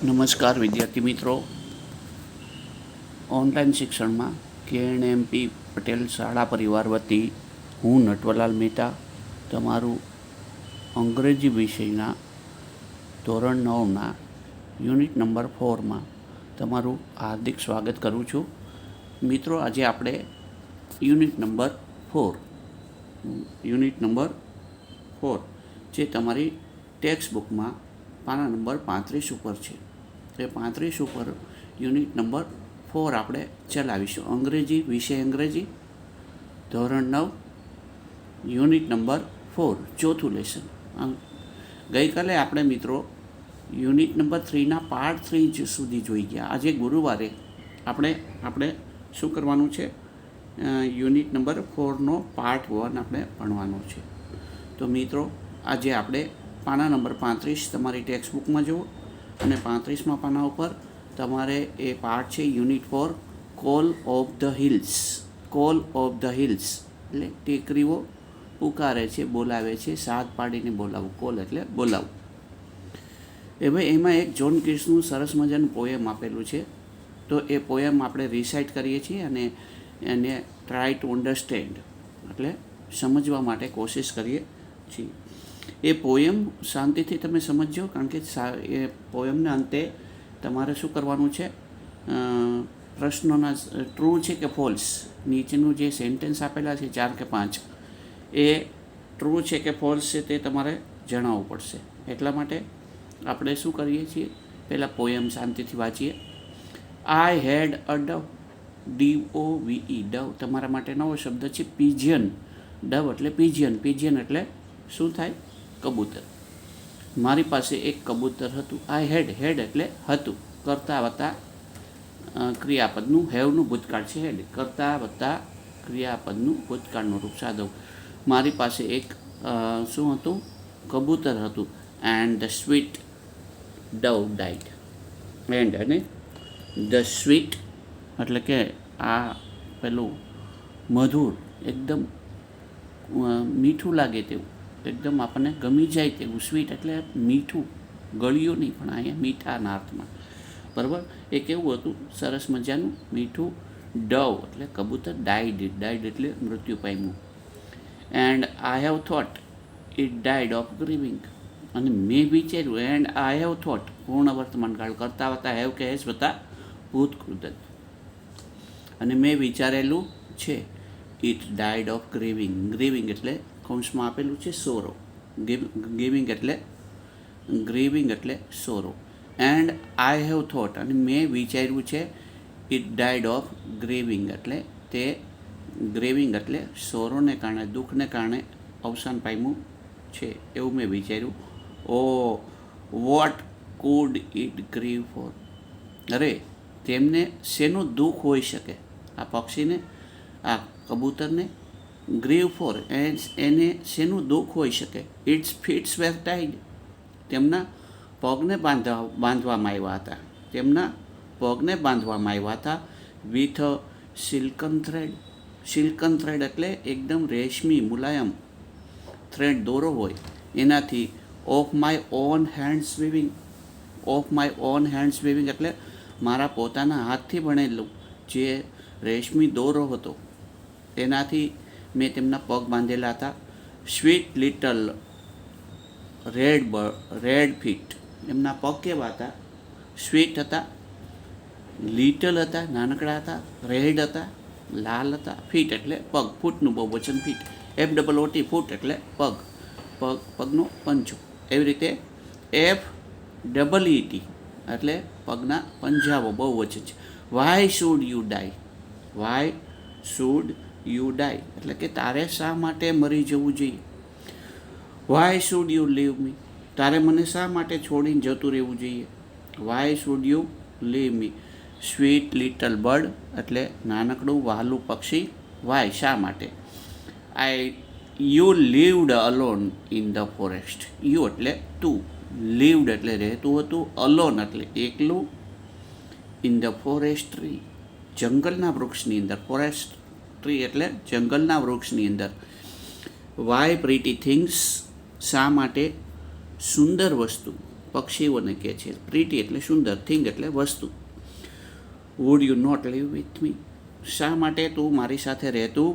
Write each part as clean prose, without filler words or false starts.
નમસ્કાર વિદ્યાર્થી મિત્રો. ઓનલાઈન શિક્ષણમાં KNMP પટેલ શાળા પરિવાર વતી હું નટવરલાલ મહેતા તમારું અંગ્રેજી વિષયના ધોરણ 9ના યુનિટ નંબર 4માં તમારું હાર્દિક સ્વાગત કરું છું. મિત્રો, આજે આપણે યુનિટ નંબર 4 જે તમારી ટેક્સ્ટ બુકમાં પાના નંબર 35 ઉપર છે. એ 35 ઉપર યુનિટ નંબર 4 આપણે ચલાવીશું. અંગ્રેજી વિષય અંગ્રેજી ધોરણ 9 યુનિટ નંબર 4 ચોથું લેસન. ગઈકાલે આપણે મિત્રો યુનિટ નંબર 3ના પાર્ટ 3 સુધી જોઈ ગયા. આજે ગુરુવારે આપણે શું કરવાનું છે? યુનિટ નંબર 4નો પાર્ટ 1 આપણે ભણવાનો છે. તો મિત્રો, આજે આપણે પાના નંબર 35 તમારી ટેક્સ્ટ બુકમાં જુઓ અને 35મા પાના ઉપર તમારે એ પાર્ટ છે unit 4 call of the hills. એટલે ટેકરીઓ પુકારે છે, બોલાવે છે, સાદ પાડીને બોલાવવું. કોલ એટલે બોલાવવું. હવે એમાં એક જોન કીટ્સનું સરસ મજાનું પોએમ આપેલું છે. તો એ પોએમ આપણે રિસાઇટ કરીએ છીએ અને એને ટ્રાય ટુ અન્ડરસ્ટેન્ડ એટલે સમજવા માટે કોશિશ કરીએ છીએ. એ પોએમ શાંતિથી તમે સમજજો, કારણ કે એ પોએમના અંતે તમારે શું કરવાનું છે? પ્રશ્નોના ટ્રુ છે કે ફોલ્સ, નીચેનું જે સેન્ટેન્સ આપેલા છે 4 કે 5, એ ટ્રુ છે કે ફોલ્સ છે તે તમારે જણાવવું પડશે. એટલા માટે આપણે શું કરીએ છીએ? પહેલાં પોએમ શાંતિથી વાંચીએ. આઈ હેડ અ ડવ, DOVE, ડવ તમારા માટે નવો શબ્દ છે. પિજિયન, ડવ એટલે પિજિયન એટલે શું થાય? કબૂતર. મારી પાસે એક કબૂતર હતું. આઈ હેડ એટલે હતું, કરતા વત્તા ક્રિયાપદનું, હેવનું ભૂતકાળ છે. હેડ કરતા વત્તા ક્રિયાપદનું ભૂતકાળનું રૂપ સાધવ. મારી પાસે એક શું હતું? કબૂતર હતું. And the sweet Dove died. And અને ધ સ્વીટ એટલે કે આ પેલું મધુર, એકદમ મીઠું લાગે તેવું, એકદમ આપણને ગમી જાય તેવું. સ્વીટ એટલે મીઠું, ગળ્યું નહીં, પણ અહીંયા મીઠાના અર્થમાં. બરાબર? એ કેવું હતું? સરસ મજાનું મીઠું. ડવ એટલે કબૂતર. ડાઈડ એટલે મૃત્યુ પામ્યું. And I have thought it died of grieving. અને મેં વિચાર્યું. એન્ડ આઈ હેવ થોટ પૂર્ણ વર્તમાનકાળ, કરતા વત્તા હેવ કે હેઝ વત્તા ભૂતકૃત. અને મેં વિચારેલું છે. ઇટ ડાઈડ ઓફ ગ્રીવિંગ એટલે કૌંસમાં આપેલું છે સોરો. ગ્રીવિંગ એટલે sorrow. And I have thought અને મેં વિચાર્યું છે. ઇટ ડાઈડ ઓફ ગ્રીવિંગ એટલે તે ગ્રીવિંગ એટલે સોરોને કારણે, દુઃખને કારણે અવસાન પામ્યું છે, એવું મેં વિચાર્યું. Oh what could it grieve for. અરે, તેમને શેનું દુઃખ હોઈ શકે? આ પક્ષીને, આ કબૂતરને ગ્રીવ ફોર, એને શેનું દુઃખ હોઈ શકે? ઇટ્સ ફીટ્સ વેર ટાઈડ. તેમના પગને બાંધવામાં આવ્યા હતા. વિથ સિલ્કન થ્રેડ એટલે એકદમ રેશમી મુલાયમ થ્રેડ, દોરો હોય એનાથી. ઓફ માય ઓન હેન્ડ્સ વીવિંગ એટલે મારા પોતાના હાથથી બનેલું જે રેશમી દોરો હતો એનાથી મેં તેમના પગ બાંધેલા હતા. Sweet little red feet. એમના પગ કેવા હતા? સ્વીટ હતા, લિટલ હતા, નાનકડા હતા, રેડ હતા, લાલ હતા. ફીટ એટલે પગ, ફૂટનું બહુવચન ફીટ. FOOT ફૂટ એટલે પગનો પંજો. એવી રીતે FEET એટલે પગના પંજાઓ બહુવચન છે. વાય શુડ યુ ડાય એટલે કે તારે શા માટે મરી જવું જોઈએ? Why should you leave me. તારે મને શા માટે છોડીને જતું રહેવું જોઈએ? Why should you leave me. Sweet little bird એટલે નાનકડું વહાલું પક્ષી. વાય શા માટે? You lived alone in the forest. You એટલે તું, લીવડ એટલે રહેતું હતું, અલોન એટલે એકલું, ઇન ધ ફોરેસ્ટ ટ્રી જંગલના વૃક્ષની અંદર. ફોરેસ્ટ ટ્રી એટલે જંગલના વૃક્ષની અંદર. વાય પ્રીટી થિંગ્સ શા માટે સુંદર વસ્તુ, પક્ષીઓને કહે છે. પ્રીટી એટલે સુંદર, થિંગ એટલે વસ્તુ. Would you not live with me? શા માટે તું મારી સાથે રહેતું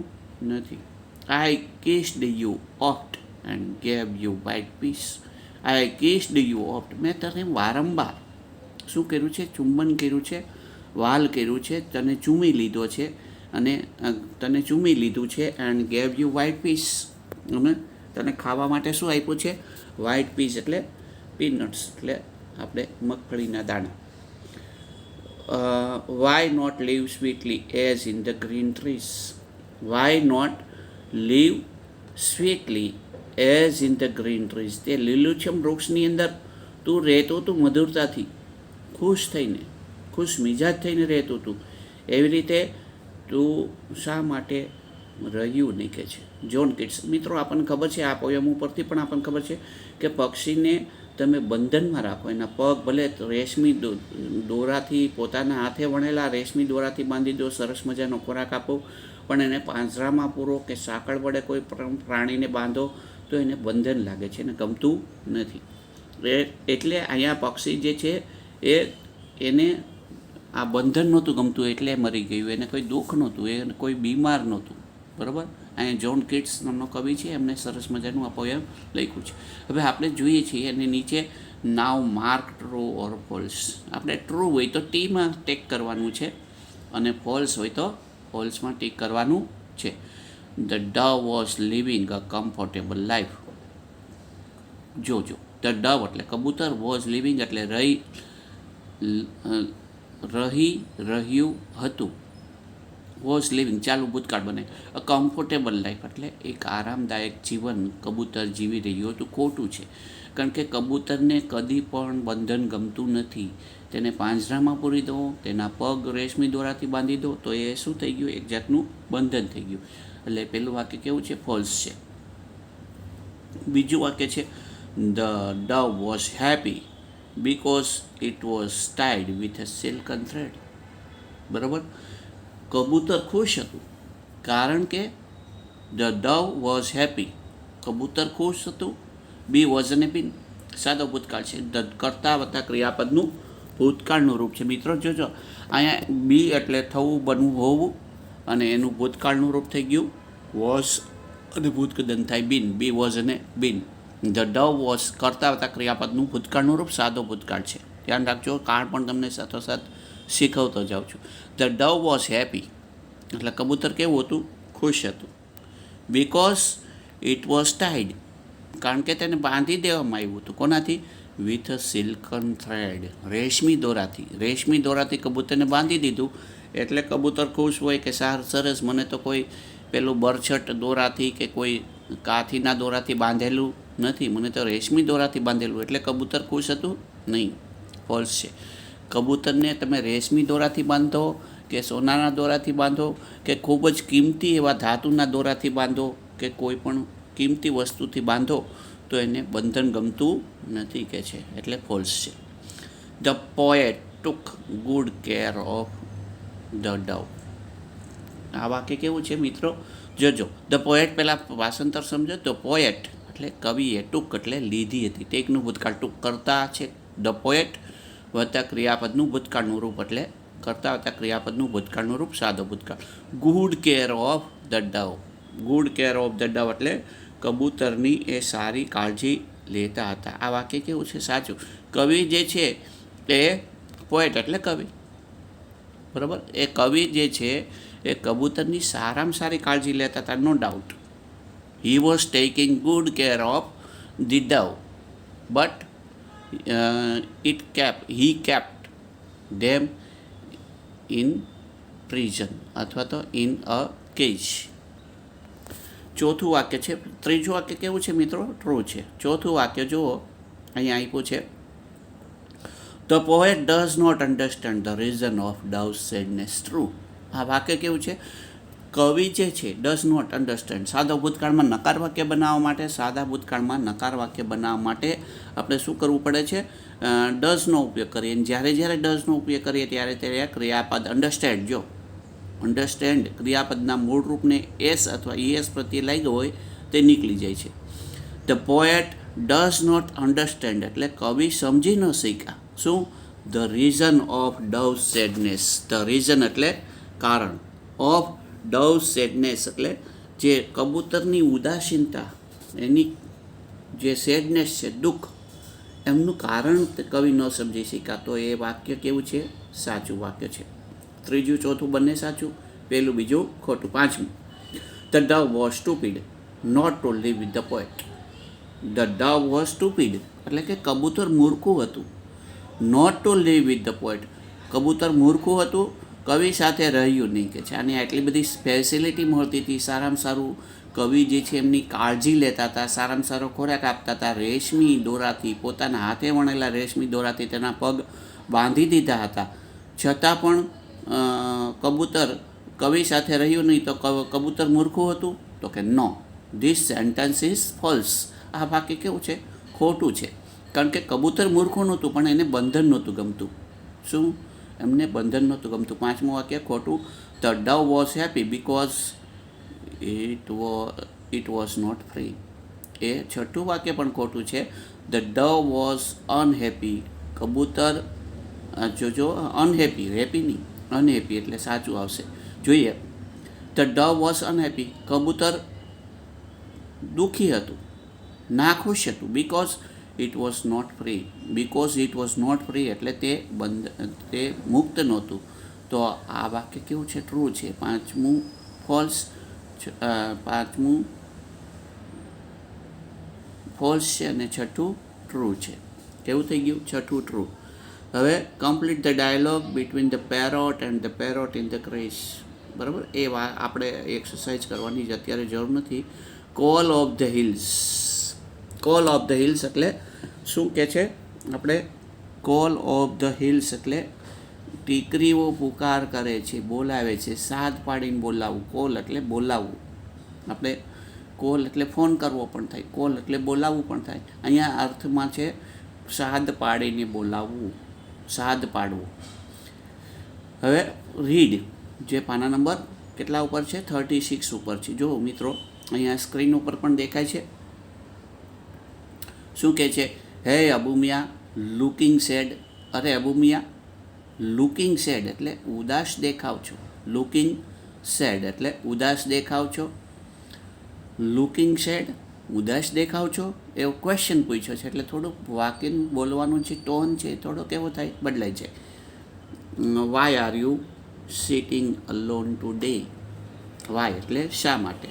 નથી? I kissed you oft and gave you white peace. I kissed you oft, મેં તને વારંવાર શું કર્યું છે? ચુંબન કર્યું છે, વાલ કર્યું છે, તને ચૂમી લીધો છે અને તને ચૂમી લીધું છે. And gave you white peas, અને તને ખાવા માટે શું આપ્યું છે? વ્હાઇટ પીસ એટલે પીનટ્સ, એટલે આપણે મગફળીના દાણા. Why not live sweetly as in the green trees? Why not live sweetly as in the green trees? તે લીલુંછમ વૃક્ષની અંદર તું રહેતો તું મધુરતાથી, ખુશ થઈને, ખુશ મિજાજ થઈને રહેતું તું, એવી રીતે તું શા માટે રહ્યું નહીં કે છે જ્હોન કીટ્સ. મિત્રો, આપણને ખબર છે, આ પોયમ ઉપરથી પણ આપણને ખબર છે કે પક્ષીને તમે બંધનમાં રાખો, એના પગ ભલે રેશમી દોરાથી, પોતાના હાથે વણેલા રેશમી દોરાથી બાંધી દો, સરસ મજાનો ખોરાક આપો, પણ એને પાંજરામાં પૂરો કે સાંકળ વડે કોઈ પ્રાણીને બાંધો તો એને બંધન લાગે છે, એને ગમતું નથી. એટલે અહીંયા પક્ષી જે છે એને આ બંધન નહોતું ગમતું, એટલે મરી ગયું. એને કોઈ દુઃખ નહોતું, એને કોઈ બીમાર નહોતું. બરાબર? અહીંયા જ્હોન કીટ્સ નામનો કવિ છે, એમને સરસ મજાનું આ પોયમ લખ્યું છે. હવે આપણે જોઈએ છીએ એની નીચે નાવ માર્ક ટ્રુ ઓર ફોલ્સ. આપણે ટ્રુ હોય તો ટીમાં ટેક કરવાનું છે અને ફોલ્સ હોય તો ફોલ્સમાં ટીક કરવાનું છે. The dove was living a comfortable life. જોજો, ધ ડવ એટલે કબૂતર, વોઝ લિવિંગ એટલે રહ્યું હતું, વોઝ લિવિંગ ચાલુ ભૂતકાળ બને. અ કમ્ફર્ટેબલ લાઈફ એટલે એક આરામદાયક જીવન કબૂતર જીવી રહ્યું હતું. ખોટું છે, કારણ કે કબૂતરને કદી પણ બંધન ગમતું નથી. તેને પાંજરામાં પૂરી દો, તેના પગ રેશમી દોરાથી બાંધી દો તો એ શું થઈ ગયું? એક જાતનું બંધન થઈ ગયું. એટલે પેલું વાક્ય કેવું છે? ફોલ્સ છે. બીજું વાક્ય છે the dove was happy because it was tied with a silken thread. બરાબર? કબૂતર ખુશ હતું કારણ કે ધ ડવ વોઝ હેપી, કબૂતર ખુશ હતું. બી વોઝ અને બીન સાદો ભૂતકાળ છે. ધ કરતા વત્તા ક્રિયાપદનું ભૂતકાળનું રૂપ છે. મિત્રો જોજો, અહીંયા બી એટલે થવું, બનવું, હોવું, અને એનું ભૂતકાળનું રૂપ થઈ ગયું વોઝ, અને ભૂતકદન થાય બીન. બી વોઝ અને બીન. ધ ડવ વોઝ કરતા વત્તા ક્રિયાપદનું ભૂતકાળનું રૂપ સાદો ભૂતકાળ છે. ધ્યાન રાખજો, કાળ પણ તમને સાથોસાથ શીખવતો જાઉં છું. ધ ડવ વોઝ હેપી એટલે કબૂતર કેવું હતું? ખુશ હતું. બિકોઝ ઇટ વોઝ ટાઈડ, કારણ કે તેને બાંધી દેવામાં આવ્યું હતું. કોનાથી? વિથ અ સિલ્કન થ્રેડ, રેશમી દોરાથી. રેશમી દોરાથી કબૂતરને બાંધી દીધું એટલે કબૂતર ખુશ હોય કે સરસ, મને તો કોઈ પેલું બરછટ દોરાથી કે કોઈ કાથીના દોરાથી બાંધેલું નથી, મને તો રેશમી દોરાથી બાંધેલું. એટલે કબૂતર ખુશ હતું નહીં. ફોલ્સ છે. કબૂતરને તમે રેશમી દોરાથી બાંધો કે સોનાના દોરાથી બાંધો કે ખૂબ જ કિંમતી એવા ધાતુના દોરાથી બાંધો કે કોઈ પણ કિંમતી વસ્તુથી બાંધો તો એને બંધન ગમતું નથી કે છે, એટલે ફોલ્સ છે. The poet took good care of the Dove. આ વાક્ય કેવું છે મિત્રો? જોજો, ધ પોએટ, પહેલાં ભાષાંતર સમજો તો પોએટ એટલે કવિએ, ટુક એટલે લીધી હતી, ટેકનું ભૂતકાળ, ટુક કરતા છે. ધ પોએટ વત્તા ક્રિયાપદનું ભૂતકાળનું રૂપ એટલે કરતા વત્તા ક્રિયાપદનું ભૂતકાળનું રૂપ સાદો ભૂતકાળ. Good care of the Dove. Good care of the Dove એટલે કબૂતરની એ સારી કાળજી લેતા હતા. આ વાક્ય કેવું છે? સાચું. કવિ જે છે એ પોએટ એટલે કવિ, બરાબર? એ કવિ જે છે એ કબૂતરની સારામાં સારી કાળજી લેતા હતા, no doubt. He was taking good care of the dove but he kept them in prison અથવા તો in a cage. ચોથું વાક્ય છે. ત્રીજું વાક્ય કેવું છે મિત્રો? ટ્રુ છે. ચોથું વાક્ય જુઓ, અહીંયા આપ્યું છે the poet does not understand the reason of dove's sadness. True. આ વાક્ય કેવું છે? કવિ જે છે ડઝ નોટ અન્ડરસ્ટેન્ડ. સાદા ભૂતકાળમાં નકાર વાક્ય બનાવવા માટે, સાદા ભૂતકાળમાં નકાર વાક્ય બનાવવા માટે આપણે શું કરવું પડે છે? ડઝનો ઉપયોગ કરીએ. જ્યારે જ્યારે ડઝનો ઉપયોગ કરીએ ત્યારે ક્રિયાપદ અન્ડરસ્ટેન્ડ, જો અન્ડરસ્ટેન્ડ ક્રિયાપદના મૂળ રૂપને એસ અથવા ઈએસ પ્રત્યે લાગ્યો હોય તે નીકળી જાય છે. The poet does not understand એટલે કવિ સમજી ન શક્યા. શું? The reason of dove sadness. The reason એટલે કારણ. ઓફ ડવ સેડનેસ એટલે જે કબૂતરની ઉદાસીનતા, એની જે સેડનેસ છે, દુઃખ, એમનું કારણ કવિ ન સમજી શક્યા. તો એ વાક્ય કેવું છે? સાચું વાક્ય છે. ત્રીજું ચોથું બંને સાચું, પહેલું બીજું ખોટું. પાંચમું, the dove was stupid not to live with the poet. The dove was stupid એટલે કે કબૂતર મૂર્ખું હતું. Not to live with the poet, કબૂતર મૂર્ખું હતું, કવિ સાથે રહ્યું નહીં. કે છે આની આટલી બધી ફેસિલિટી મળતી હતી, સારામાં સારું કવિ જે છે એમની કાળજી લેતા હતા, સારામાં સારો ખોરાક આપતા હતા, રેશમી દોરાથી, પોતાના હાથે વણેલા રેશમી દોરાથી તેના પગ બાંધી દીધા હતા, છતાં પણ કબૂતર કવિ સાથે રહ્યું નહીં. તો કબૂતર મૂર્ખું હતું? તો કે નો, ધીસ સેન્ટેન્સ ઇઝ ફોલ્સ. આ વાક્ય કેવું છે? ખોટું છે. કારણ કે કબૂતર મૂર્ખું નહોતું, પણ એને બંધન નહોતું ગમતું. શું? એમને બંધન નહોતું ગમતું. પાંચમું વાક્ય ખોટું. The dove was happy because it was not free. એ છઠ્ઠું વાક્ય પણ ખોટું છે. The dove was unhappy. કબૂતર જોજો, અનહેપી, હેપી નહીં, અનહેપી એટલે સાચું આવશે. જોઈએ, ધ ડવ વોઝ અનહેપી, કબૂતર દુઃખી હતું, નાખુશ હતું. Because it was not free. Because it was not free એટલે તે મુક્ત નહોતું. તો આ વાક્ય કેવું છે? ટ્રુ છે. પાંચમું ફોલ્સ, પાંચમું ફોલ્સ છે અને છઠ્ઠું ટ્રુ છે. કેવું થઈ ગયું? છઠ્ઠું ટ્રુ. હવે complete the dialogue between the parrot and the parrot in the crash. બરાબર, એ આપણે એક્સરસાઇઝ કરવાની જ અત્યારે જરૂર નથી. Call of the hills. Call of the hills એટલે શું કહે છે આપણે? કોલ ઓફ ધ હિલ્સ એટલે ટીકરીઓ પુકાર કરે છે, બોલાવે છે, સાદ પાડીને બોલાવવું. કોલ એટલે બોલાવવું. આપણે કોલ એટલે ફોન કરવો પણ થાય, કોલ એટલે બોલાવવું પણ થાય. અહીંયા અર્થમાં છે સાદ પાડીને બોલાવવું, સાદ પાડવું. હવે રીડ, જે પાના નંબર કેટલા ઉપર છે? 36 ઉપર છે. જો મિત્રો, અહીંયા સ્ક્રીન ઉપર પણ દેખાય છે. શું કહે છે? હે અબુમિયા લુકિંગ સેડ. અરે અબુમિયા, લુકિંગ સેડ એટલે ઉદાસ દેખાવ છો. લુકિંગ સેડ એટલે ઉદાસ દેખાવ છો. લુકિંગ સેડ, ઉદાસ દેખાવ છો, એવો ક્વેશ્ચન પૂછ્યો છે. એટલે થોડુંક વાક્ય બોલવાનું જે ટોન છે થોડો કેવો થાય? બદલાય છે. Why are you sitting alone today. Why એટલે શા માટે.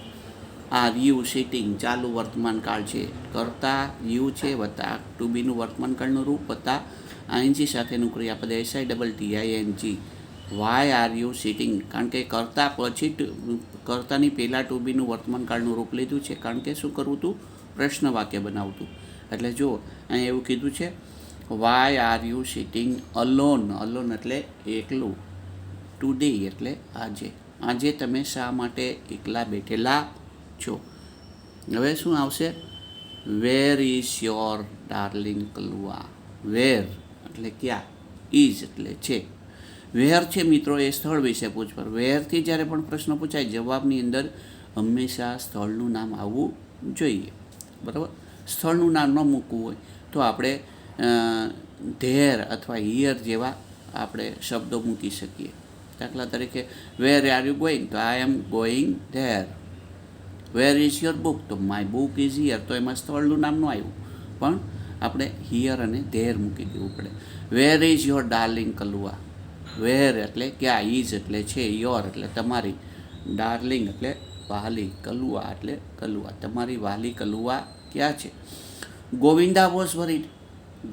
આર યુ સિટિંગ ચાલુ વર્તમાન કાળ છે, કરતા યુ છે વત્તા ટુ બીનું વર્તમાન કાળનું રૂપ વત્તા આઈએનજી સાથેનું ક્રિયાપદ SITTING. Why are you sitting, કારણ કે કરતા પછી કર્તાની પહેલાં ટુ બીનું વર્તમાન કાળનું રૂપ લીધું છે. કારણ કે શું કરવું હતું? પ્રશ્ન વાક્ય બનાવતું. એટલે જો અહીંયા એવું કીધું છે, why are you sitting alone. Alone એટલે એકલું. ટુડે એટલે આજે. આજે તમે શા માટે એકલા બેઠેલા છો? હવે શું આવશે? Where is your darling Kalua. Where એટલે ક્યાં, ઇઝ એટલે છે. વેર છે મિત્રો એ સ્થળ વિશે પૂછવાનું. વેરથી જ્યારે પણ પ્રશ્ન પૂછાય, જવાબની અંદર હંમેશા સ્થળનું નામ આવવું જોઈએ. બરાબર, સ્થળનું નામ ન મૂકવું હોય તો આપણે ધેર અથવા હિયર જેવા આપણે શબ્દો મૂકી શકીએ. દાખલા તરીકે, વેર આર યુ ગોઈંગ? તો I am going there. Where is your book? તો માય બુક ઇઝ હિયર. તો એમાં સ્થળનું નામ ન આવ્યું, પણ આપણે હિયર અને ધેર મૂકી દેવું પડે. Where is your darling Kalua? Where એટલે ક્યાં, ઇઝ એટલે છે, યોર એટલે તમારી, ડાર્લિંગ એટલે વહાલી, કલુઆ એટલે કલુઆ, તમારી વહાલી કલુઆ ક્યાં છે? Govinda was worried.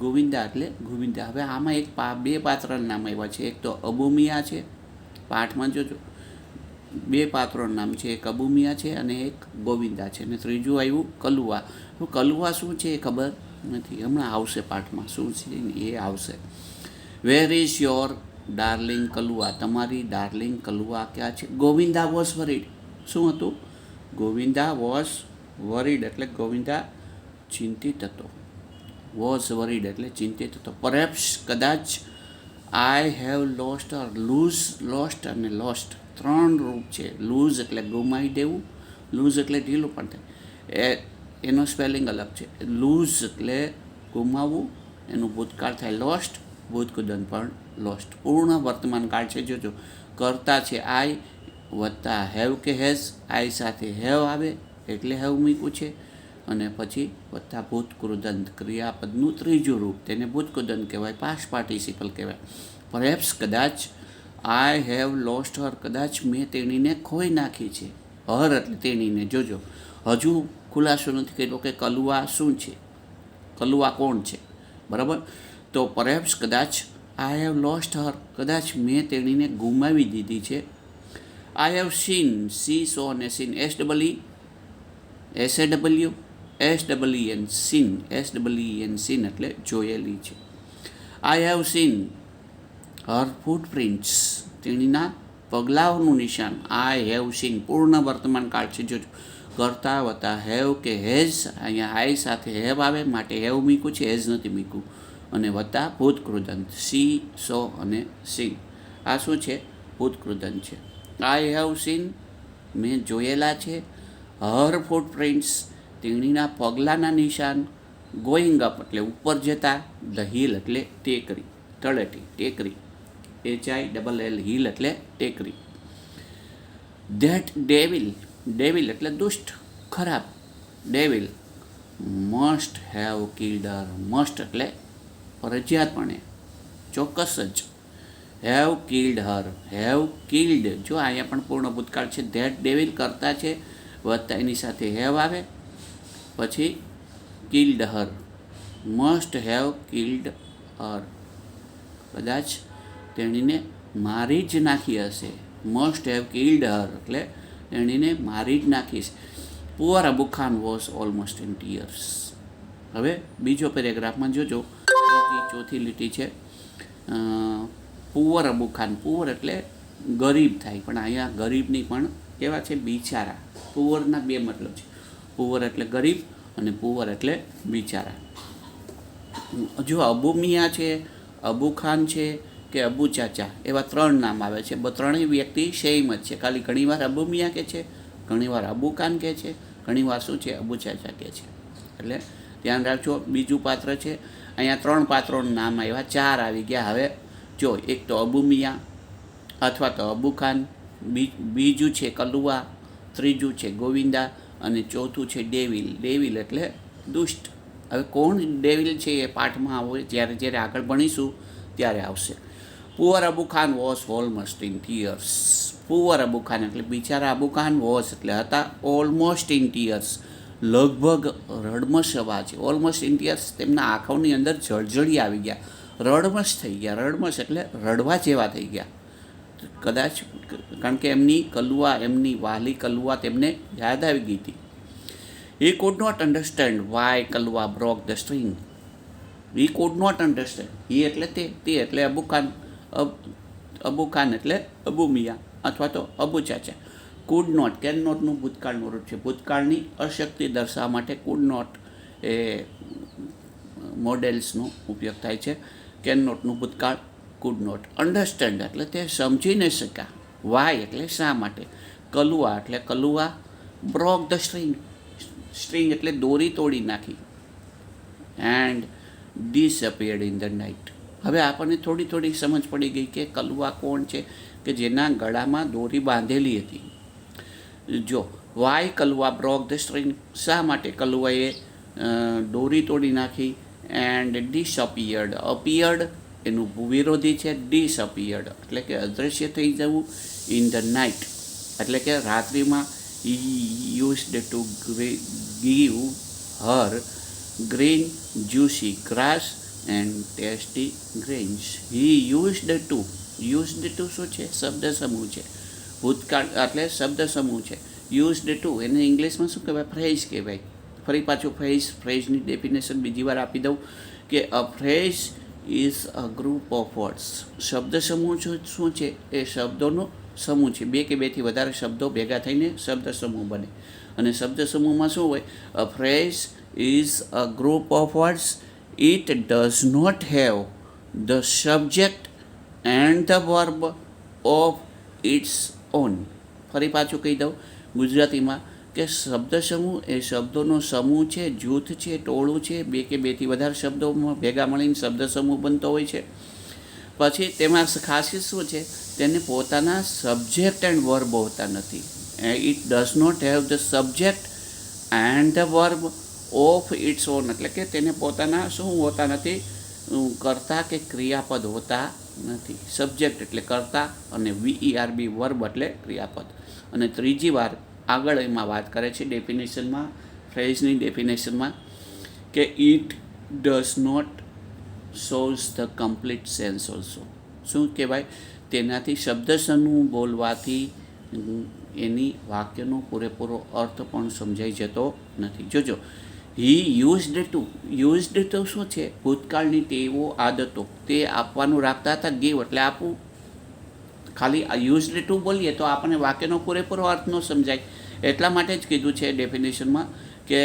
ગોવિંદા એટલે ગોવિંદા. હવે આમાં બે પાત્રના નામ આવ્યા છે. એક તો અબુમિયા છે, પાઠમાં જોજો બે પાત્રોનું નામ છે, એક અબુમિયા છે અને એક ગોવિંદા છે, અને ત્રીજું આવ્યું કલુઆ. તો કલુઆ શું છે એ ખબર નથી, હમણાં આવશે પાઠમાં શું છે એ આવશે. Where is your darling Kalua? તમારી ડાર્લિંગ કલુઆ ક્યાં છે? Govinda was worried. શું હતું? ગોવિંદા વોઝ વરીડ એટલે ગોવિંદા ચિંતિત હતો. વોઝ વરીડ એટલે ચિંતિત હતો. પરહેપ્સ કદાચ, I have lost or lose, lost અને લોસ્ટ ત્રણ રૂપ છે. લૂઝ એટલે ગુમાવી દેવું, લૂઝ એટલે ઢીલું પણ થાય, એનો સ્પેલિંગ અલગ છે. લૂઝ એટલે ગુમાવવું, એનું ભૂતકાળ થાય લોસ્ટ, ભૂતકૃદંત પણ લોસ્ટ. પૂર્ણ વર્તમાન કાળ છે. જોજો કરતા છે આઈ વત્તા હેવ કે હેઝ, આઈ સાથે હેવ આવે એટલે હેવ મૂક્યું છે, અને પછી વત્તા ભૂતકૃદંત ક્રિયાપદનું ત્રીજું રૂપ, તેને ભૂતકૃદંત કહેવાય, પાસ્ટ પાર્ટિસિપલ કહેવાય. પરહેપ્સ કદાચ, આઈ હેવ લોસ્ટ હર, કદાચ મેં તેણીને ખોઈ નાખી છે. હર એટલે તેણીને. જોજો હજુ ખુલાસો નથી કર્યો કે કલુઆ શું છે, કલુઆ કોણ છે, બરાબર. તો પરહેપ્સ કદાચ, આઈ હેવ લોસ્ટ હર, કદાચ મેં તેણીને ગુમાવી દીધી છે. આઈ હેવ સીન, સી સો અને scene, SAWSAWN scene, SEEN scene એટલે જોયેલી છે. I have seen Har footprints, તેણીના પગલાઓનું નિશાન. આઈ હેવ સીન પૂર્ણ વર્તમાન કાળ છે. જોજો કરતા વત્તા હેવ કે હેઝ, અહીંયા આઈ સાથે હેવ આવે માટે હેવ મૂક્યું છે, હેઝ નથી મૂક્યું, અને વત્તા ભૂતકૃદંત સી સો અને સીન. આ શું છે? ભૂતકૃદંત છે. આઈ હેવ સીન મેં જોયેલા છે. હર ફૂટપ્રિન્ટ્સ તેણીના પગલાંના નિશાન. ગોઈંગ અપ એટલે ઉપર જતા. ધ હિલ એટલે ટેકરી, તળેટી, ટેકરી, HILL હિલ એટલે ટેકરી. ધેટ ડેવિલ, ડેવિલ એટલે દુષ્ટ, ખરાબ, devil must have killed her, must એટલે ફરજિયાતપણે, ચોક્કસ જ. Have killed Har, have killed, જો અહીંયા પણ પૂર્ણ ભૂતકાળ છે. ધેટ ડેવિલ કરતા છે વત્તા એની સાથે હેવ આવે, પછી killed her, must have killed her, કદાચ તેણીને મારી જ નાખી હશે. મસ્ટ હેવ કિલ્ડ હર એટલે તેણીને મારી જ નાખી છે. Poor Abu Khan was almost in tears. હવે બીજો પેરેગ્રાફમાં જોજો, ચોથી લીટી છે. પુઅર અબુ ખાન, પુઅર એટલે ગરીબ થાય, પણ અહીંયા ગરીબની પણ કેવા છે? બિચારા. પુઅરના બે મતલબ છે. પુઅર એટલે ગરીબ અને પુઅર એટલે બિચારા. જો અબુ મિયા છે, અબુ ખાન છે કે અબુ ચાચા, એવા ત્રણ નામ આવે છે. ત્રણેય વ્યક્તિ સેમ જ છે, ખાલી ઘણીવાર અબુ મિયા કહે છે, ઘણીવાર અબુ ખાન કહે છે, ઘણીવાર શું છે? અબુ ચાચા કહે છે. એટલે ધ્યાન રાખજો. બીજું પાત્ર છે, અહીંયા 3 પાત્રોના નામ આવ્યા, 4 આવી ગયા. હવે જો એક તો અબુ મિયા અથવા તો અબુ ખાન, બીજું છે કલુઆ, ત્રીજું છે ગોવિંદા અને ચોથું છે ડેવિલ. ડેવિલ એટલે દુષ્ટ. હવે કોણ ડેવિલ છે એ પાઠમાં આવે, જ્યારે જ્યારે આગળ ભણીશું ત્યારે આવશે. Poor Abu Khan was almost in tears. Poor Abu Khan એટલે બિચારા અબુ ખાન, વોઝ એટલે હતા, ઓલમોસ્ટ ઇન ટીયર્સ લગભગ રડમશ અવાજ. ઓલમોસ્ટ ઇન ટીયર્સ તેમના આંખોની અંદર જળજળી આવી ગયા, રડમશ થઈ ગયા. રડમશ એટલે રડવા જેવા થઈ ગયા. કદાચ કારણ કે એમની કલુઆ, એમની વાલી કલુઆ તેમને યાદ આવી ગઈ હતી. He could not understand why Kalwa broke the string. He could not understand. He એટલે તે એટલે અબુ ખાન, અબુ ખાન એટલે અબુ મિયા અથવા તો અબુ ચાચા. કુડ નોટ, કેન નોટનું ભૂતકાળનું રૂપ છે. ભૂતકાળની અશક્તિ દર્શાવવા માટે કુડ નોટ એ મોડેલ્સનો ઉપયોગ થાય છે. કેન નોટનું ભૂતકાળ કુડ નોટ. અન્ડરસ્ટેન્ડ એટલે તે સમજી ન શક્યા. વાય એટલે શા માટે. કલુઆ એટલે Kalua broke the string, string એટલે દોરી તોડી નાખી. And disappeared in the night. હવે આપણને થોડી થોડી સમજ પડી ગઈ કે કલુઆ કોણ છે, કે જેના ગળામાં દોરી બાંધેલી હતી. જો why Kalua broke the string, શા માટે કલુઆએ દોરી તોડી નાખી. એન્ડ ડિસઅપિયર્ડ, અપિયર્ડ એનું વિરોધી છે ડિસઅપિયર્ડ એટલે કે અદૃશ્ય થઈ જવું. ઇન ધ નાઇટ એટલે કે રાત્રિમાં. He used to give her green juicy grass and tasty grains. He used to શું છે? શબ્દ સમૂહ છે. ભૂતકાળ એટલે શબ્દ સમૂહ છે. યુઝડ ટુ એને ઇંગ્લિશમાં શું કહેવાય? ફ્રેઝ કહેવાય. ફરી પાછું ફ્રેઝની ડેફિનેશન બીજી વાર આપી દઉં કે a phrase is a group of words. શબ્દ સમૂહ શું છે? એ શબ્દોનો સમૂહ છે. 2 કે 2થી વધારે શબ્દો ભેગા થઈને શબ્દ સમૂહ બને. અને શબ્દ સમૂહમાં શું હોય? A phrase is a group of words. It does not have the subject and the verb of its own. ફરી પાછું કહી દઉં ગુજરાતીમાં કે શબ્દ સમૂહ એ શબ્દોનો સમૂહ છે, જૂથ છે, ટોળું છે, બે કે બેથી વધારે શબ્દોમાં ભેગા મળીને શબ્દ સમૂહ બનતો હોય છે. પછી તેમાં ખાસિયત શું છે, તેને પોતાના સબ્જેક્ટ એન્ડ વર્બ હોતા નથી. It does not have the subject and the verb of its own, એટલે કે તેને પોતાના શું હોતા નથી, કર્તા કે ક્રિયાપદ હોતા નથી. સબ્જેક્ટ એટલે કર્તા અને VERB વર્બ એટલે ક્રિયાપદ. અને ત્રીજી વાર આગળ એમાં વાત કરે છે ડેફિનેશનમાં, ફ્રેઝની ડેફિનેશનમાં, કે it does not shows the complete sense also. શું કહેવાય, તેનાથી શબ્દ સમૂહ બોલવાથી એની વાક્યનો પૂરેપૂરો અર્થ પણ સમજાઈ જતો નથી. જોજો, હી યુઝડ તો શું છે, ભૂતકાળની ટેવો આદતો, તે આપવાનું રાખતા હતા. ગીવ એટલે આપવું. ખાલી યુઝડ ટુ બોલીએ તો આપણને વાક્યનો પૂરેપૂરો અર્થ ન સમજાય. એટલા માટે જ કીધું છે ડેફિનેશનમાં કે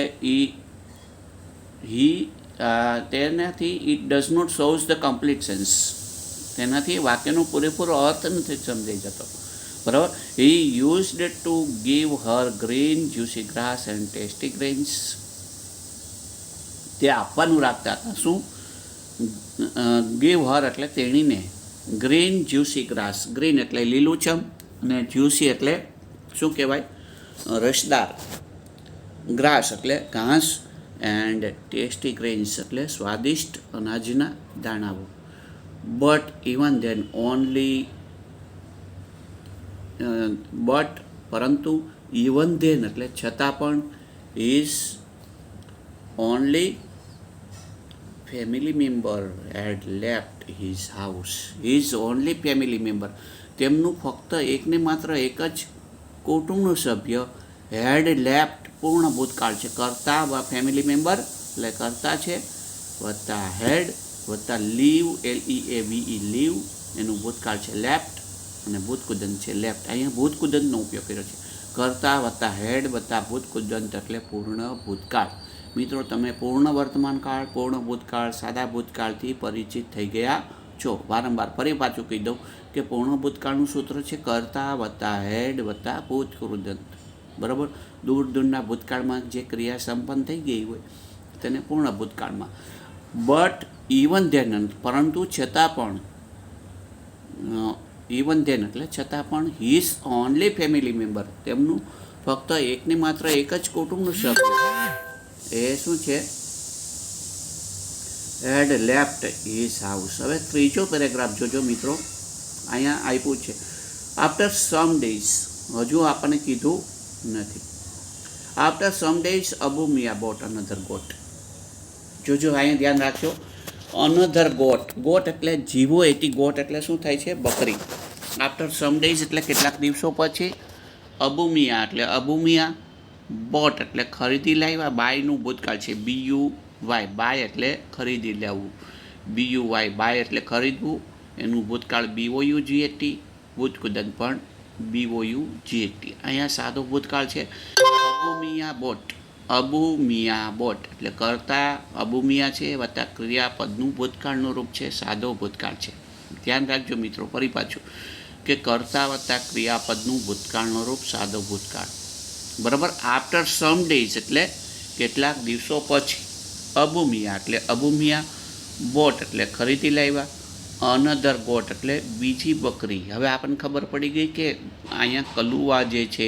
તેનાથી it does not shows the complete sense, તેનાથી વાક્યનો પૂરેપૂરો અર્થ નથી સમજાઈ જતો. બરાબર. He used to give her green juicy grass and tasty grains. તે આપવાનું રાખતા હતા. શું? ગીવ હર એટલે તેણીને, ગ્રીન જ્યુસી ગ્રાસ, ગ્રીન એટલે લીલુંછમ અને જ્યુસી એટલે શું કહેવાય, રસદાર, ગ્રાસ એટલે ઘાસ, એન્ડ ટેસ્ટી ગ્રેન્સ એટલે સ્વાદિષ્ટ અનાજના દાણાઓ. બટ ઇવન ધેન ઓનલી પરંતુ ઇવન ધેન એટલે છતાં પણ, is only family member had left his house. His only family member, તેમનું ફક્ત એકને માત્ર એક જ કુટુંબનું સભ્ય, હેડ લેફ્ટ પૂર્ણ ભૂતકાળ છે. કર્તા વા ફેમિલી મેમ્બર એટલે કર્તા છે, વત્તા હેડ વત્તા લીવ, LEAVE લીવ, એનું ભૂતકાળ છે લેફ્ટ, અને ભૂતકુદંત છે લેફ્ટ. અહીંયા ભૂતકુદંતનો ઉપયોગ કર્યો છે. કર્તા વત્તા હેડ વત્તા ભૂતકુદંત એટલે પૂર્ણ ભૂતકાળ. મિત્રો, તમે પૂર્ણ વર્તમાનકાળ, પૂર્ણ ભૂતકાળ, સાદા ભૂતકાળથી પરિચિત થઈ ગયા છો. વારંવાર ફરી પાછું કહી દઉં કે પૂર્ણ ભૂતકાળનું સૂત્ર છે કર્તા વત્તા હેડ વત્તા ભૂતકુદંત. બરાબર. દૂરના ભૂતકાળમાં જે ક્રિયા સંપન્ન થઈ ગઈ હોય તેને પૂર્ણ ભૂતકાળમાં. બટ ઇવન ધેન, પરંતુ છતાં પણ, ઇવન ધેન એટલે છતાં પણ, હિઝ ઓનલી ફેમિલી મેમ્બર, તેમનું ફક્ત એકને માત્ર એક જ કુટુંબનું સભ્ય, એ શું છે, હેડ લેફ્ટ હિઝ હાઉસ. હવે ત્રીજો પેરેગ્રાફ જોજો મિત્રો, અહીંયા આપ્યું છે આફ્ટર સમ ડેઝ, હજુ આપણને કીધું નથી. After some days Abu Miya bought another goat. જોજો અહીંયા ધ્યાન રાખજો, અનધર ગોટ, ગોટ એટલે જીવો, એટી ગોટ એટલે શું થાય છે, બકરી. આફ્ટર સમ ડેઝ એટલે કેટલાક દિવસો પછી. અબુ મિયા એટલે અબુ મિયા, બોટ એટલે ખરીદી લાવ્યા, બાયનું ભૂતકાળ છે BUY, બાય એટલે ખરીદી લેવું, BUY બાય એટલે ખરીદવું, એનું ભૂતકાળ BOUGAT, ભૂતકુદંત પણ BOUGAT. અહીંયા સાદો ભૂતકાળ છે અબુ મિયા બોટ. અબુ મિયા બોટ એટલે કરતા અબુ મિયા છે વત્તા ક્રિયાપદનું ભૂતકાળનું રૂપ છે, સાદો ભૂતકાળ છે. ધ્યાન રાખજો મિત્રો, ફરી પાછું કે કર્તા વત્તા ક્રિયાપદનું ભૂતકાળનું રૂપ સાદો ભૂતકાળ. બરાબર. આફ્ટર સમ ડેઝ એટલે કેટલાક દિવસો પછી. અબુ મિયા એટલે અબુ મિયા, બોટ એટલે ખરીદી લાવ્યા, અનધર ગોટ એટલે બીજી બકરી. હવે આપણને ખબર પડી ગઈ કે અહીંયા કલુઆ જે છે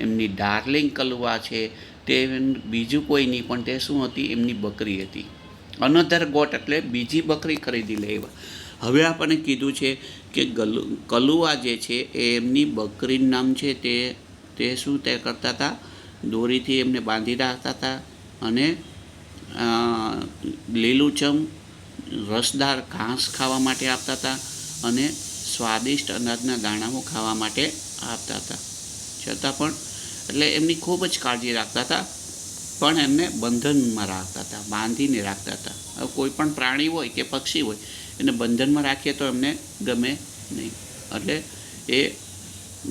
એમની ડાર્લિંગ કલુઆ છે, તે બીજું કોઈ નહીં પણ તે શું હતી, એમની બકરી હતી. અનધર ગોટ એટલે બીજી બકરી ખરીદી લાવ્યા. હવે આપણને કીધું છે કે કલુઆ જે છે એ એમની બકરીનું નામ છે, તે શું તે કરતા હતા, દોરીથી એમને બાંધી રાખતા હતા અને લીલુંછમ રસદાર ઘાસ ખાવા માટે આપતા હતા અને સ્વાદિષ્ટ અનાજના દાણાઓ ખાવા માટે આપતા હતા. છતાં પણ એટલે એમની ખૂબ જ કાળજી રાખતા હતા, પણ એમને બંધનમાં રાખતા હતા, બાંધીને રાખતા હતા. હવે કોઈ પણ પ્રાણી હોય કે પક્ષી હોય એને બંધનમાં રાખીએ તો એમને ગમે નહીં, એટલે એ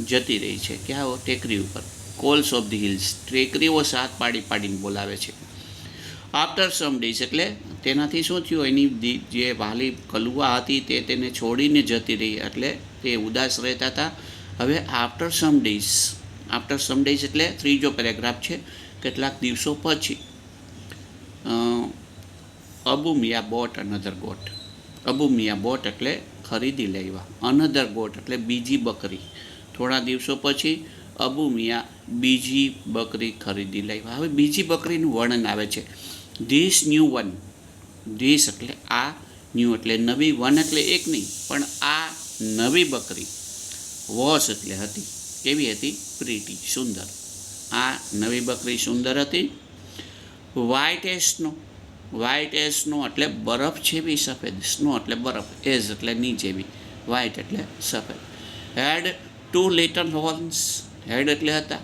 જતી રહી છે. ક્યાં? ટેકરી ઉપર. કોલ્સ ઓફ ધી હિલ્સ, ટેકરીઓ સાથ પાડીને બોલાવે છે. આફ્ટર સમ ડેઝ એટલે તેનાથી શું થયું, એની જે વાલી કલુઆ હતી તે તેને છોડીને જતી રહી, એટલે તે ઉદાસ રહેતા હતા. હવે after some days after some days એટલે ત્રીજો પેરેગ્રાફ છે. કેટલાક દિવસો પછી Abu Miya bought another goat. Abu Miya bought એટલે ખરીદી લેવા, અનધર ગોટ એટલે બીજી બકરી. થોડા દિવસો પછી અબુ મિયા બીજી બકરી ખરીદી લેવા. હવે બીજી બકરીનું વર્ણન આવે છે. This new one. ધીસ એટલે આ, ન્યૂ એટલે નવી, વન એટલે એક નહીં, પણ આ નવી બકરી. વોસ એટલે હતી. કેવી હતી? પ્રીટી, સુંદર. આ નવી બકરી સુંદર હતી. White as snow. White as snow એટલે બરફ જેવી સફેદ. સ્નો એટલે બરફ, એઝ એટલે ની જેવી, વ્હાઇટ એટલે સફેદ. હેડ 2 લિટલ હોર્ન્સ. હેડ એટલે હતા,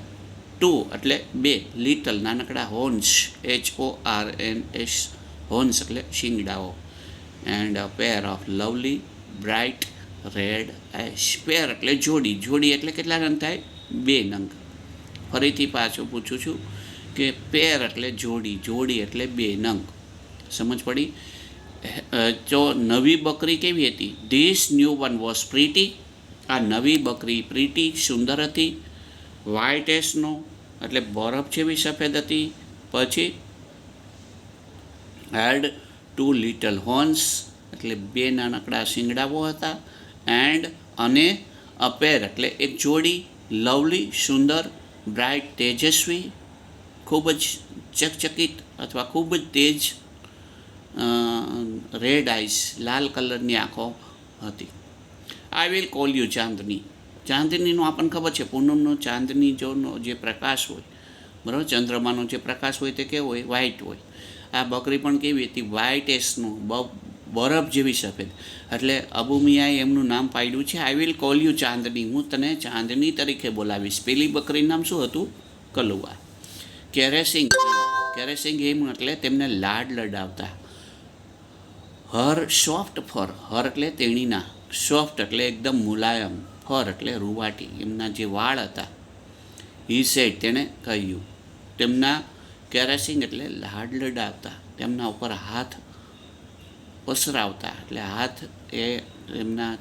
2 એટલે 2, લિટલ નાનકડા, હોર્ન્સ HORNS, હોર્ન્સ એટલે શિંગડાઓ. And a pair of lovely bright red eyes. Pair એટલે જોડી. જોડી એટલે કેટલા નંગ થાય? 2 નંગ. ફરીથી પાછું પૂછું છું કે પેર એટલે જોડી, જોડી એટલે 2 નંગ. સમજ પડી? તો નવી બકરી કેવી હતી? This new one was pretty. આ નવી બકરી પ્રીટી, સુંદર હતી. વ્હાઇટ એઝ સ્નો એટલે બરફ જેવી સફેદ હતી. પછી હેડ 2 લિટલ હોર્ન્સ એટલે 2 નાનકડા શિંગડાઓ હતા. એન્ડ અને અપેર એટલે એક જોડી, લવલી સુંદર, બ્રાઇટ તેજસ્વી, ખૂબ જ ચકચકિત અથવા ખૂબ જ તેજ, રેડ આઈસ લાલ કલરની આંખો હતી. આઈ વિલ કોલ યુ ચાંદની. ચાંદનીનો આપણને ખબર છે, પૂનમનો ચાંદની જોનો જે પ્રકાશ હોય, બરાબર, ચંદ્રમાનો જે પ્રકાશ હોય તે કેવો હોય? વ્હાઇટ હોય. આ બકરી પણ કેવી હતી? વ્હાઇટ એસનું, બરફ જેવી સફેદ. એટલે અબુ મિયાએ એમનું નામ પાડ્યું છે આઈ વિલ કોલ યુ ચાંદની. હું તને ચાંદની તરીકે બોલાવીશ. પેલી બકરીનું નામ શું હતું? કલુઆ. કેરેસિંગ. કેરેસિંગ હિમ એટલે તેમને લાડ લડાવતા. હર સોફ્ટ ફર. હર એટલે તેણીના, સોફ્ટ એટલે એકદમ મુલાયમ, ફર એટલે રૂવાટી, એમના જે વાળ હતા. હી સેડ તેણે કહ્યું. તેમના કેરેસિંગ એટલે લાડ લડાવતા, તેમના ઉપર હાથ પસરાવતા. એટલે હાથ એ એમના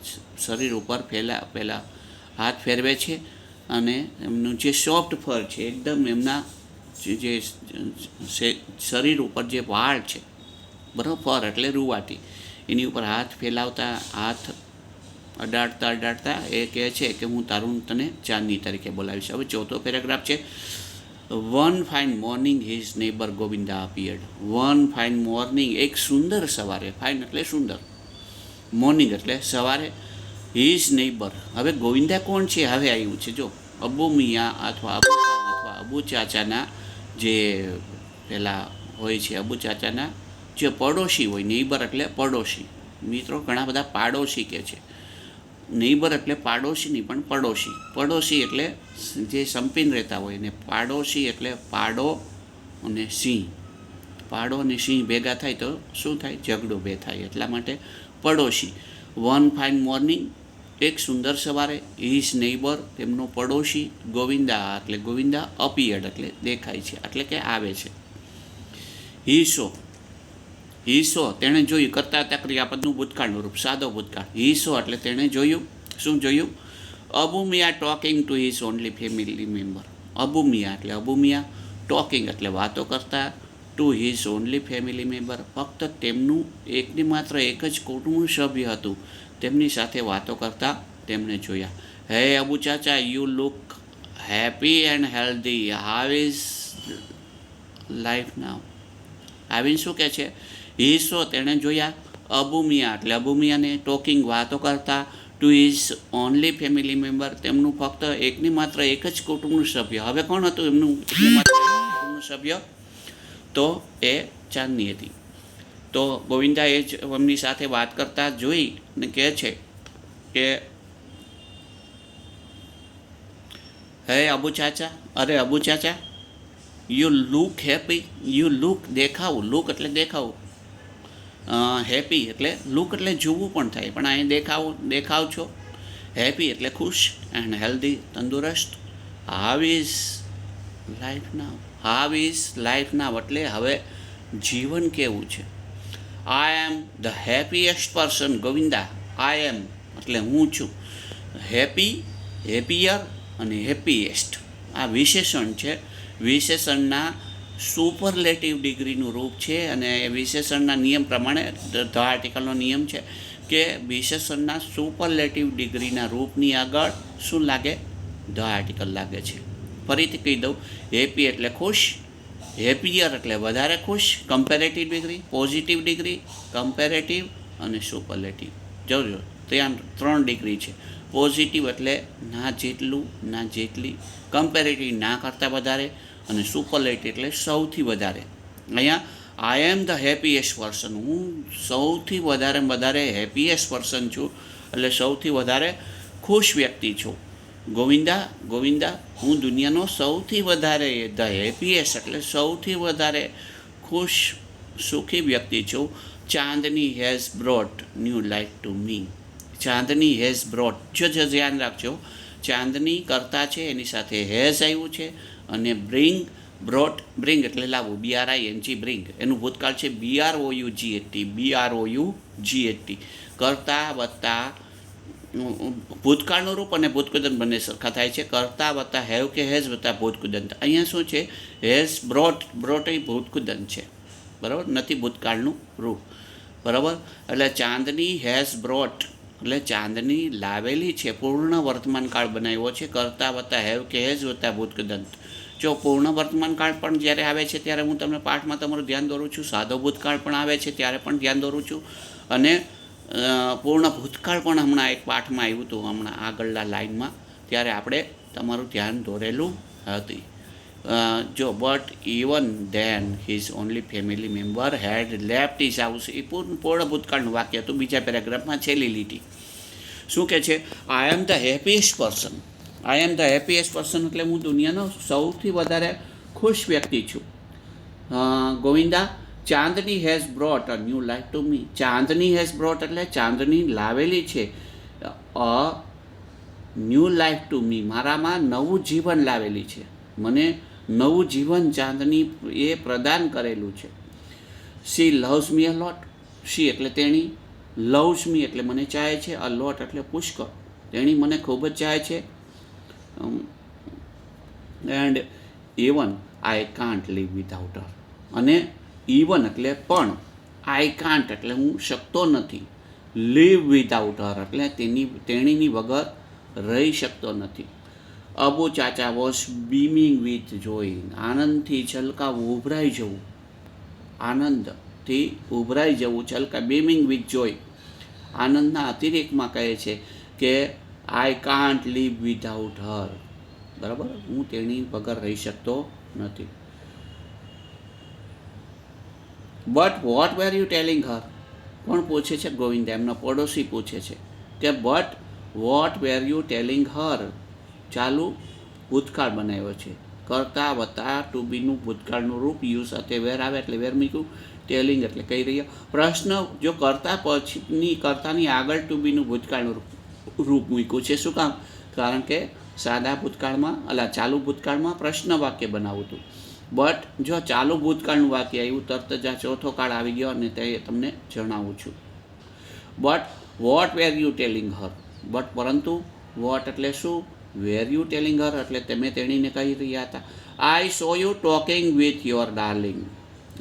શરીર ઉપર પહેલાં હાથ ફેરવે છે અને એમનું જે સોફ્ટ ફર છે, એકદમ એમના જે શરીર ઉપર જે વાળ છે, બરાબર, ફર એટલે રૂવાટી, એની ઉપર હાથ ફેલાવતા, હાથ અડાડતા અડાડતા એ કહે છે કે હું તારું તને ચાંદની તરીકે બોલાવીશ. હવે ચોથો પેરેગ્રાફ છે. One fine morning his neighbour Govinda appeared. One fine morning એક સુંદર સવારે. ફાઇન એટલે સુંદર, મોર્નિંગ એટલે સવારે. His neighbour. હવે ગોવિંદા કોણ છે? હવે આવ્યું છે જો, અબુ મિયા અથવા અબુ ખાન અથવા અબુ ચાચાના જે પેલા હોય છે, અબુ ચાચાના જે પડોશી હોય. નેબર એટલે પડોશી. મિત્રો ઘણા બધા પાડોશી કહે છે. નેબર એટલે પાડોશી નહીં, પણ પડોશી. પડોશી એટલે જે સંપીને રહેતા હોય ને પાડોશી એટલે પાડો અને સિંહ. પાડો અને સિંહ ભેગા થાય તો શું થાય? ઝઘડો બે થાય. એટલા માટે પડોશી. વન ફાઇન મોર્નિંગ એક સુંદર સવારે. હિઝ નેબર તેમનો પડોશી. ગોવિંદા એટલે ગોવિંદા. અપિયર્ડ એટલે દેખાય છે, એટલે કે આવે છે. હિસો. હિસો તેણે જોયું. કરતા હતા ક્રિયાપદનું ભૂતકાળનું રૂપ, સાદો ભૂતકાળ. હિસો એટલે તેણે જોયું. શું જોયું? Abu Miya talking to his only family member. Abu Miya એટલે અબુ મિયા. ટોકિંગ એટલે વાતો કરતા. To his only family member ફક્ત તેમનું એકની માત્ર એક જ કુટુંબ સભ્ય હતું, તેમની સાથે વાતો કરતા તેમણે જોયા. Hey Abu Chacha, you look happy and healthy. How is life now. આવીને શું કહે છે? હિસો તેણે જોયા. અબુ મિયા એટલે અબુ મિયાને. ટોકિંગ વાતો કરતા. To his only family member તેમનું ફક્ત એકની માત્ર એક જ કુટુંબનું સભ્ય. હવે કોણ હતું એમનું એકની માત્ર કુટુંબનું સભ્ય? તો એ ચાંદની હતી. તો ગોવિંદા એ જ એમની સાથે વાત કરતા જોઈ ને કહે છે કે હે અબુ ચાચા, અરે Abu Chacha, you look happy. You look દેખાવું. લુક એટલે દેખાવું. હેપી એટલે લુક એટલે જોવું પણ થાય, પણ અહીં દેખાવ છો. હેપી એટલે ખુશ. એન્ડ હેલ્ધી તંદુરસ્ત. How is life now. How is life now એટલે હવે જીવન કેવું છે. I am the happiest person Govinda. I am એટલે હું છું. હેપી, હેપીયર અને હેપીએસ્ટ. આ વિશેષણ છે. વિશેષણના સુપરલેટિવ ડિગ્રીનું રૂપ છે અને એ વિશેષણના નિયમ પ્રમાણે ધ આર્ટિકલનો નિયમ છે કે વિશેષણના સુપરલેટિવ ડિગ્રીના રૂપની આગળ શું લાગે? ધ આર્ટિકલ લાગે છે. ફરીથી કહી દઉં, હેપી એટલે ખુશ, હેપીયર એટલે વધારે ખુશ, comparative degree, positive degree, comparative અને સુપરલેટિવ. જોજો ત્યાં 3 ડિગ્રી છે. પોઝિટિવ એટલે ના જેટલું, ના જેટલી, કમ્પેરેટિવ ના કરતાં વધારે અને સુપરલેટિવ એટલે સૌથી વધારે. અહીંયા આઈ એમ ધ હેપીએસ્ટ પર્સન, હું સૌથી વધારે હેપીએસ્ટ પર્સન છું, એટલે સૌથી વધારે ખુશ વ્યક્તિ છું. ગોવિંદા, હું દુનિયાનો સૌથી વધારે, ધ હેપીએસ્ટ એટલે સૌથી વધારે ખુશ સુખી વ્યક્તિ છું. Chandni has brought new life to me. Chandni has brought, જો ધ્યાન રાખજો, ચાંદની કરતા છે એની સાથે હેઝ આવ્યું છે અને બ્રિંગ એટલે લાવવું, BRING બ્રિંગ, એનું ભૂતકાળ છે BROUGHT. કરતા વત્તા ભૂતકાળનું રૂપ અને ભૂતકૃદંત બંને સરખા થાય છે. કરતા વત્તા હેવ કે હેઝ વત્તા ભૂતકૃદંત. અહીંયા શું છે? હેઝ બ્રોટ એ ભૂતકૃદંત છે, બરાબર, નથી ભૂતકાળનું રૂપ, બરાબર. એટલે ચાંદની હેઝ બ્રોટ એટલે ચાંદની લાવેલી છે, પૂર્ણ વર્તમાન કાળ બનાવ્યો છે. કરતા વત્તા હેવ કે હેઝ વત્તા ભૂતકૃદંત. જો પૂર્ણ વર્તમાન કાળ પણ જ્યારે આવે છે ત્યારે હું તમને પાઠમાં તમારું ધ્યાન દોરું છું, સાદો ભૂતકાળ પણ આવે છે ત્યારે પણ ધ્યાન દોરું છું, અને પૂર્ણ ભૂતકાળ પણ હમણાં એક પાઠમાં આવ્યું હતું, હમણાં આગળના લાઇનમાં, ત્યારે આપણે તમારું ધ્યાન દોરેલું હતી. જો but even then his only family member had left his house, એ પૂર્ણ ભૂતકાળનું વાક્ય હતું. બીજા પેરેગ્રાફમાં છેલ્લી લીટી શું કહે છે? I am the happiest person. I am the happiest person એટલે હું દુનિયાનો સૌથી વધારે ખુશ વ્યક્તિ છું. Govinda, Chandni has brought a new life to me. Chandni has brought એટલે ચાંદની લાવેલી છે a new life to me, મારામાં નવું જીવન લાવેલી છે, મને નવું જીવન ચાંદની એ પ્રદાન કરેલું છે. શી લવ્સ મી અ લોટ. શી એટલે તેણી, લવ્સ મી એટલે મને ચાહે છે, અ લોટ એટલે પુષ્કળ, તેણી મને ખૂબ જ ચાહે છે. And even I can't live without her. અને ઇવન એટલે પણ, આઈ કાન્ટ એટલે હું શકતો નથી, લીવ વિધાઉટ હર એટલે તેણીની વગર રહી શકતો નથી. અબુ ચાચા વોઝ બીમિંગ વિથ જોય. આનંદથી છલકાવું, ઉભરાઈ જવું, આનંદથી ઉભરાઈ જવું, બીમિંગ વિથ જોય. આનંદના અતિરેકમાં કહે છે કે I can't live without her, બરાબર, હું તેની વગર રહી શકતો નથી. But what were you telling her. કોણ પૂછે છે? ગોવિંદ, એમનો પડોશી પૂછે છે કે but what were you telling her, ચાલુ ભૂતકાળ બનાવ્યો છે. કરતા વત્તા ટુ બીનું ભૂતકાળનું રૂપ, યુ સાથે વેર આવે એટલે વેર મૂક્યું, ટેલિંગ એટલે કહી રહ્યા. પ્રશ્ન જો કરતા પછીની, કરતાની આગળ ટુ બીનું ભૂતકાળનું રૂપ મૂક્યું છે. શું કામ? કારણ કે સાદા ભૂતકાળમાં, ચાલુ ભૂતકાળમાં પ્રશ્ન વાક્ય બનાવવું હતું. બટ જો ચાલુ ભૂતકાળનું વાક્ય આવ્યું, તરત જ આ ચોથો કાળ આવી ગયો અને તે તમને જણાવું છું. But what were you telling her. But પરંતુ, વોટ એટલે શું, વેર યુ ટેલિંગ હર એટલે તમે તેણીને કહી રહ્યા હતા. I saw you talking with your darling.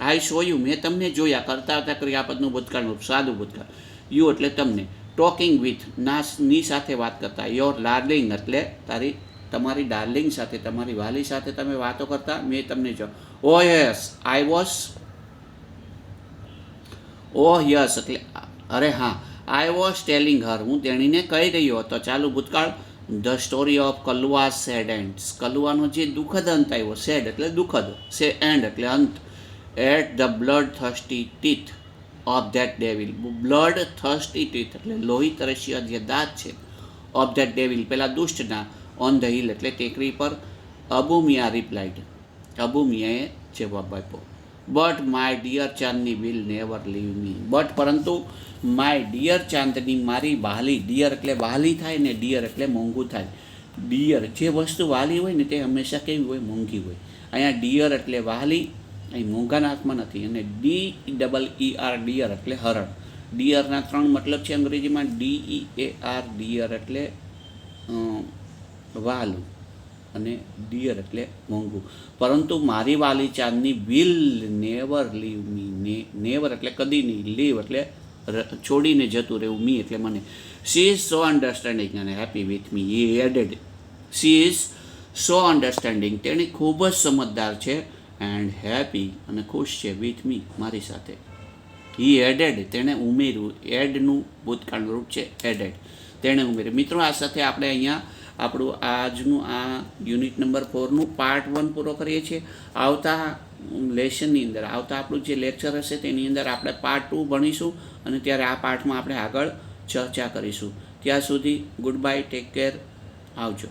I saw you મેં તમને જોયા, કરતા હતા ક્રિયાપદનું ભૂતકાળનું સાદું ભૂતકાળ. યુ એટલે તમને, ટોકિંગ વિથ ની સાથે વાત કરતા, યોર ડાર્લિંગ એટલે તમારી ડાર્લિંગ સાથે, તમારી વાલી સાથે તમે વાતો કરતા, મેં તમને જો. ઓ yes I was, O yes એટલે અરે હા, આઈ વોઝ ટેલિંગ હર હું તેણીને કહી રહ્યો હતો. ચાલુ ભૂતકાળ, the story of Kalua sad ends. કલુઆનો જે દુઃખદ અંત આવ્યો, સેડ એટલે દુઃખદ, એન્ડ એટલે અંત. At the blood thirsty teeth of that devil. Blood thirsty teeth એટલે લોહી તરસ્યા જે દાંત છે, ઓફ ધેટ ડેવિલ પેલા દુષ્ટના, ઓન ધ હિલ એટલે ટેકરી પર. અબુ મિયા રિપ્લાઇડ, અબુ મિયાએ જવાબ આપ્યો. But my dear Chandni will never leave me. But પરંતુ માય ડિયર ચાંદની, મારી વહાલી, ડિયર એટલે વહાલી થાય ને ડિયર એટલે મોંઘું થાય. ડિયર જે વસ્તુ વહાલી હોય ને તે હંમેશા કેવી હોય, મોંઘી હોય. અહીંયા ડિયર એટલે વહાલી, અહીં મોંઘાના હાથમાં નથી. અને DER ડિયર એટલે હરણ. ડિયરના 3 મતલબ છે અંગ્રેજીમાં. DEAR ડિયર એટલે વહાલું, અને ડિયર એટલે મોંઘું. પરંતુ મારી વાલી Chandni will never leave me. Never એટલે કદી નહીં, લીવ એટલે છોડીને જતું રહેવું, મી એટલે મને. શી ઇઝ સો અન્ડરસ્ટેન્ડિંગ અને happy with me. He added, she is so understanding, તેણી ખૂબ જ સમજદાર છે, એન્ડ હેપી અને ખુશ છે, વિથ મી મારી સાથે. હી એડેડ, તેણે ઉમેર્યું. એડનું ભૂતકાળ રૂપ છે એડેડ, તેણે ઉમેર્યું. મિત્રો, આ સાથે આપણે અહીંયા આપણું આજનું આ યુનિટ નંબર 4નું પાર્ટ 1 પૂરો કરીએ છીએ. આવતા લેસનની અંદર, આવતા આપણું જે લેક્ચર હશે તેની અંદર આપણે પાર્ટ 2 ભણીશું, અને ત્યારે આ પાર્ટમાં આપણે આગળ ચર્ચા કરીશું. ત્યાં સુધી ગુડ બાય, ટેક કેર, આવજો.